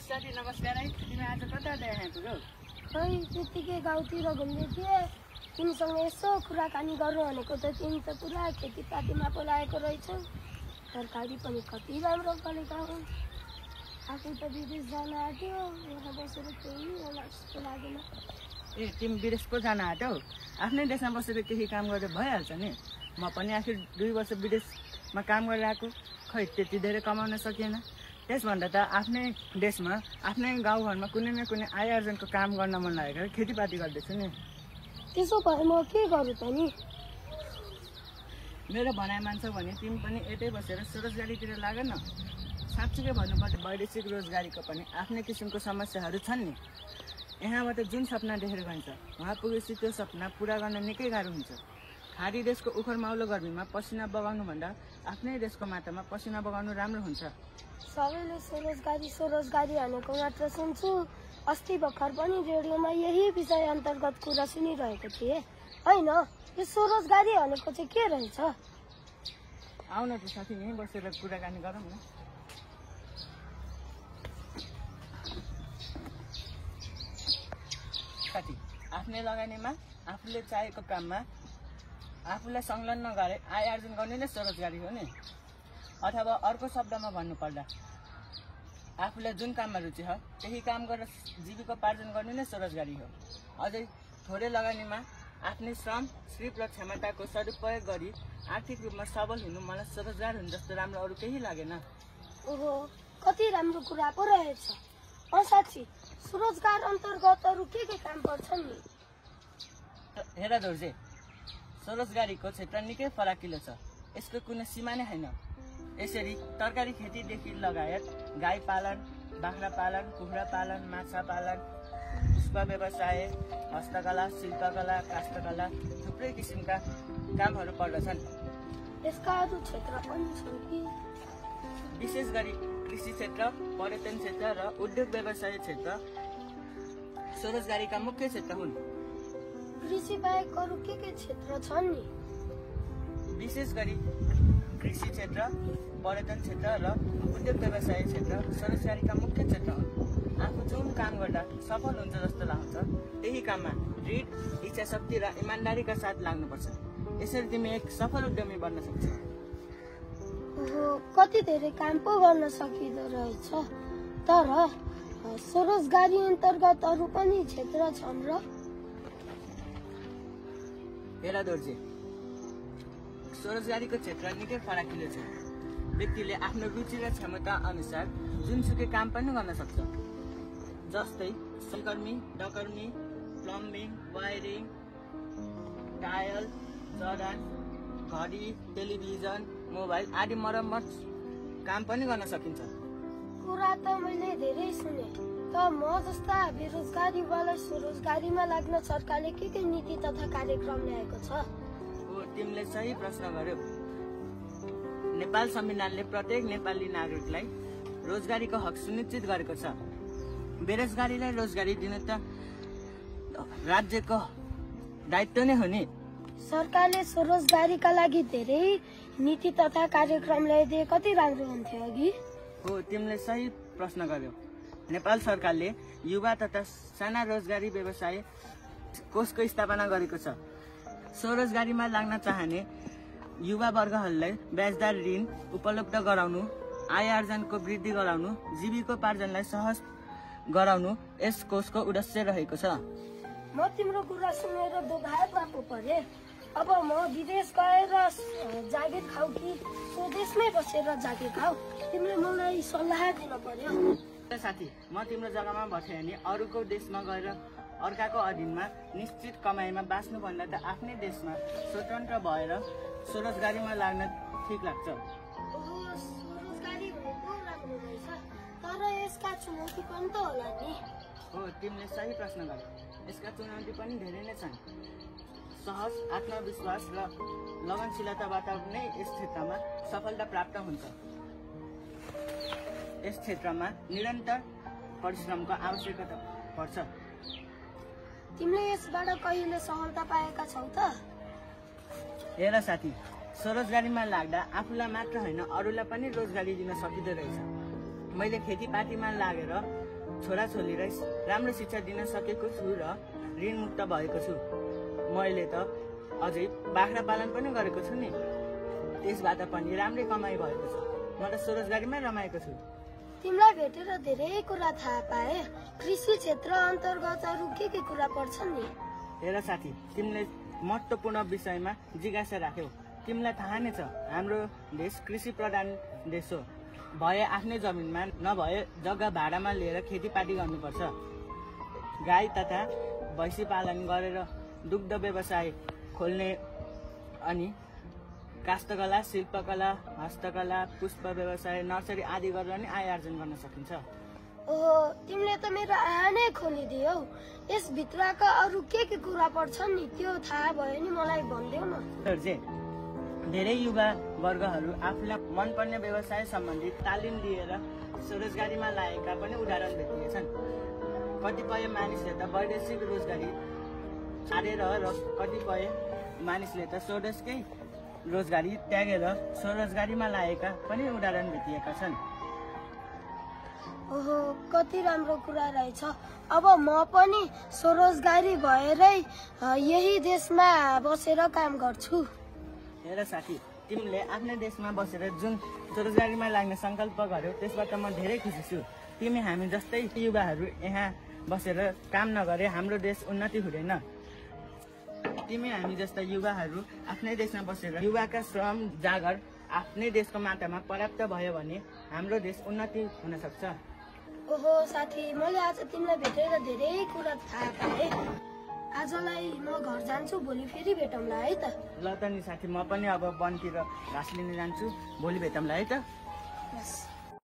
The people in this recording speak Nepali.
साथी नमस्कार है। तिमी आज कता यहाँ पुग्यौ? खै त्यतिकै गाउँतिर घुम्दै थिएँ। तिमीसँग यसो कुराकानी गर्नु भनेको त तिमी त पुरा खेतीपातीमा पो लागेको रहेछौ। तरकारी पनि कति राम्रो फलेका हुन्। आफू त विदेश जान आँट्यो, यहाँ बसेर केही होला जस्तो लागेन। ए तिमी विदेश पो जान आँट्यौ? आफ्नै देशमा बसेर केही काम गर्दा भइहाल्छ नि। म पनि आखिर 2 वर्ष विदेशमा काम गरेर आएको, खै त्यति धेरै कमाउन सकिएन। त्यसभन्दा त आफ्नै देशमा आफ्नै गाउँघरमा कुनै न कुनै आय आर्जनको काम गर्न मन लागेको खेतीपाती गर्दैछु नि। त्यसो भए म के गरौँ त नि? मेरो भनाइ मान्छौ भने तिमी पनि यतै बसेर स्वरोजगारीतिर लाग न। साँच्चीकै भन्नुपर्दा वैदेशिक रोजगारीको पनि आफ्नै किसिमको समस्याहरू छन् नि। यहाँबाट जुन सपना देखेर गइन्छ वहाँ पुगेपछि त्यो सपना पुरा गर्न निकै गाह्रो हुन्छ। खाडी देशको उखरमाउलो गर्मीमा पसिना बगाउनुभन्दा आफ्नै देशको माटामा पसिना बगाउनु राम्रो हुन्छ। सबैले स्वरोजगारी भनेको मात्र सुन्छु। अस्ति भर्खर पनि रेडियोमा यही विषय अन्तर्गत कुरा सुनिरहेको थिएँ। होइन, यो स्वरोजगारी भनेको चाहिँ के रहेछ? आउन त साथी, यहीँ बसेर कुराकानी गरौँ न। साथी, आफ्नै लगानीमा आफूले चाहेको काममा आफूलाई संलग्न गरे आय आर्जन गर्ने नै स्वरोजगारी हो नि। अथवा अर्को शब्दमा भन्नुपर्दा आफूलाई जुन काममा रुचि छ त्यही काम गरेर जीविकोपार्जन गर्ने नै स्वरोजगारी हो। अझै थोरै लगानीमा आफ्नै श्रम, सिप र क्षमताको सदुपयोग गरी आर्थिक रूपमा सबल हुनु मलाई स्वरोजगार हुनु जस्तो राम्रो अरू केही लागेन। ओहो, कति राम्रो कुरा पो रहेछ। साँच्ची स्वरोजगार अन्तर्गत अरू के काम पर्छन् नि? हेर दोर्जे, स्वरोजगारीको क्षेत्र निकै फराकिलो छ। यसको कुनै सीमा नै छैन। यसरी तरकारी खेतीदेखि लगायत गाई पालन, बाख्रा पालन, कुखुरा पालन, माछा पालन, पुष्प व्यवसाय, हस्तकला, शिल्पकला, काष्ठकला थुप्रै किसिमका कामहरू पर्दछन्। यसका अरू क्षेत्र पनि छन् कि? विशेष गरी कृषि क्षेत्र, पर्यटन क्षेत्र र उद्योग व्यवसाय क्षेत्र स्वरोजगारीका मुख्य क्षेत्र हुन्। कृषि बाहेक अरू के क्षेत्र छन् नि? विशेष गरी कृषि क्षेत्र, पर्यटन क्षेत्र र उद्योग व्यवसाय क्षेत्र स्वरोजगारीका मुख्य क्षेत्र हुन्। आफू जुन काम गर्दा सफल हुन्छ जस्तो लाग्छ त्यही काममा दृढ इच्छाशक्ति र इमान्दारीका साथ लाग्नुपर्छ। यसरी तिमी एक सफल उद्यमी बन्न सक्छौ। कति धेरै काम पो गर्न सकिँदो रहेछ। तर स्वरोजगारी अन्तर्गत अरू पनि क्षेत्र छन् र? हेर दोर्जे, स्वरोजगारीको क्षेत्र निकै फराकिलो छ। व्यक्तिले आफ्नो रुचि र क्षमता अनुसार जुनसुकै काम पनि गर्न सक्छ। जस्तै सलकर्मी, डकर्मी, प्लम्बिङ, वायरिङ, टायल, जडान, घडी, टेलिभिजन, मोबाइल आदि मरम्मत काम पनि गर्न सकिन्छ। कुरा त मैले धेरै सुने। त म जस्ता बेरोजगारीवालाई स्वरोजगारीमा लाग्न सरकारले के नीति तथा कार्यक्रम ल्याएको छ? तिमीले सही प्रश्न गर्यौ। नेपाल संविधानले प्रत्येक नेपाली नागरिकलाई रोजगारीको हक सुनिश्चित गरेको छ। बेरोजगारीलाई रोजगारी दिन त राज्यको दायित्व नै हो नि। सरकारले स्वरोजगारीका लागि धेरै नीति तथा कार्यक्रम ल्याइदिए कति राम्रो हुन्थ्यो अघि। हो, तिमीले सही प्रश्न गर्यौ। नेपाल सरकारले युवा तथा साना रोजगारी व्यवसाय कोषको स्थापना गरेको छ। स्वरोजगारीमा लाग्न चाहने युवा वर्गहरूलाई ब्याजदार ऋण उपलब्ध गराउनु, आय आर्जनको वृद्धि गराउनु, जीविकोपार्जनलाई सहज गराउनु यस कोषको उद्देश्य रहेको छ। म तिम्रो कुरा सुनेर दोधार पापो परे। अब म विदेश गएर जागिर खाऊ कि स्वदेशमै बसेर जागिर खाऊ? तिमीले मलाई सल्लाह दिन पर्यो। साथी, म तिम्रो जग्गामा बसेँ भने अरूको देशमा गएर अर्काको अधीनमा निश्चित कमाइमा बाँच्नु भन्दा त आफ्नै देशमा स्वतन्त्र भएर स्वरोजगारीमा लाग्न ठिक लाग्छ। स्वरोजगारी भनेको राम्रो रहेछ, तर यसका चुनौती पनि त होला नि? हो, तिमीले सही प्रश्न गर्यौ। यसका चुनौती पनि धेरै नै छन्। सहज आत्मविश्वास र लगनशीलताबाट नै यस क्षेत्रमा सफलता प्राप्त हुन्छ। यस क्षेत्रमा निरन्तर परिश्रमको आवश्यकता पर्छ। तिमीले यसबाट कहिले सफलता पाएका छौ त? हेर साथी, स्वरोजगारीमा लाग्दा आफूलाई मात्र होइन अरूलाई पनि रोजगारी दिन सकिँदो रहेछ। मैले खेतीपातीमा लागेर छोराछोरीलाई राम्रो शिक्षा दिन सकेको छु र ऋणमुक्त भएको छु। मैले त अझै बाख्रा पालन पनि गरेको छु नि, त्यसबाट पनि राम्रै कमाइ भएको छ। म त स्वरोजगारीमै रमाएको छु। तिमीलाई भेटेर धेरै कुरा थाहा पाए। कृषि क्षेत्र अन्तर्गत अरू के कुरा पर्छन् नि? हेर साथी, तिमीले महत्त्वपूर्ण विषयमा जिज्ञासा राख्यौ। तिमीलाई थाहा नै छ हाम्रो देश कृषि प्रधान देश हो। भए आफ्नै जमिनमा नभए जग्गा भाडामा लिएर खेतीपाती गर्नुपर्छ। गाई तथा भैँसी पालन गरेर दुग्ध व्यवसाय खोल्ने अनि काष्ठकला, शिल्पकला, हस्तकला, पुष्प व्यवसाय, नर्सरी आदि गरेर नै आय आर्जन गर्न सकिन्छ। ओहो, तिमीले त मेरो आँखा नै खोलिदियौ। यसभित्रका अरू के कुरा पर्छन् नि, त्यो थाहा भयो नि मलाई भनिदेऊ न। धेरै युवा वर्गहरू आफूलाई मनपर्ने व्यवसाय सम्बन्धी तालिम लिएर स्वरोजगारीमा लागेका पनि उदाहरण भेटिएछन्। कतिपय मानिसले त वैदेशिक रोजगारी छाडेर र कतिपय मानिसले त स्वदेशकै रोजगारी त्यागेर स्वरोजगारीमा लागेका पनि उदाहरण भेटिएका छन्। ओहो, कति राम्रो कुरा रहेछ। अब म पनि स्वरोजगारी भएरै यही देशमा बसेर काम गर्छु। हेर साथी, तिमीले आफ्नै देशमा बसेर जुन स्वरोजगारीमा लाग्ने संकल्प गर्यौ त्यसबाट म धेरै खुसी छु। तिमी हामी जस्तै युवाहरू यहाँ बसेर काम नगरे हाम्रो देश उन्नति हुँदैन। तिमी हामी जस्ता युवाहरू आफ्नै देशमा बसेर युवाका श्रम जागर आफ्नै देशको माटामा पर्याप्त भयो भने हाम्रो देश उन्नति हुन सक्छ। ओहो साथी, मैले आज तिमीलाई भेटेर धेरै कुरा थाहा पाएँ। आजलाई म घर जान्छु, भोलि फेरि भेटौँला है त। ल त नि साथी, म पनि अब वनतिर घाँस लिन जान्छु, भोलि भेटौँला है त। बस।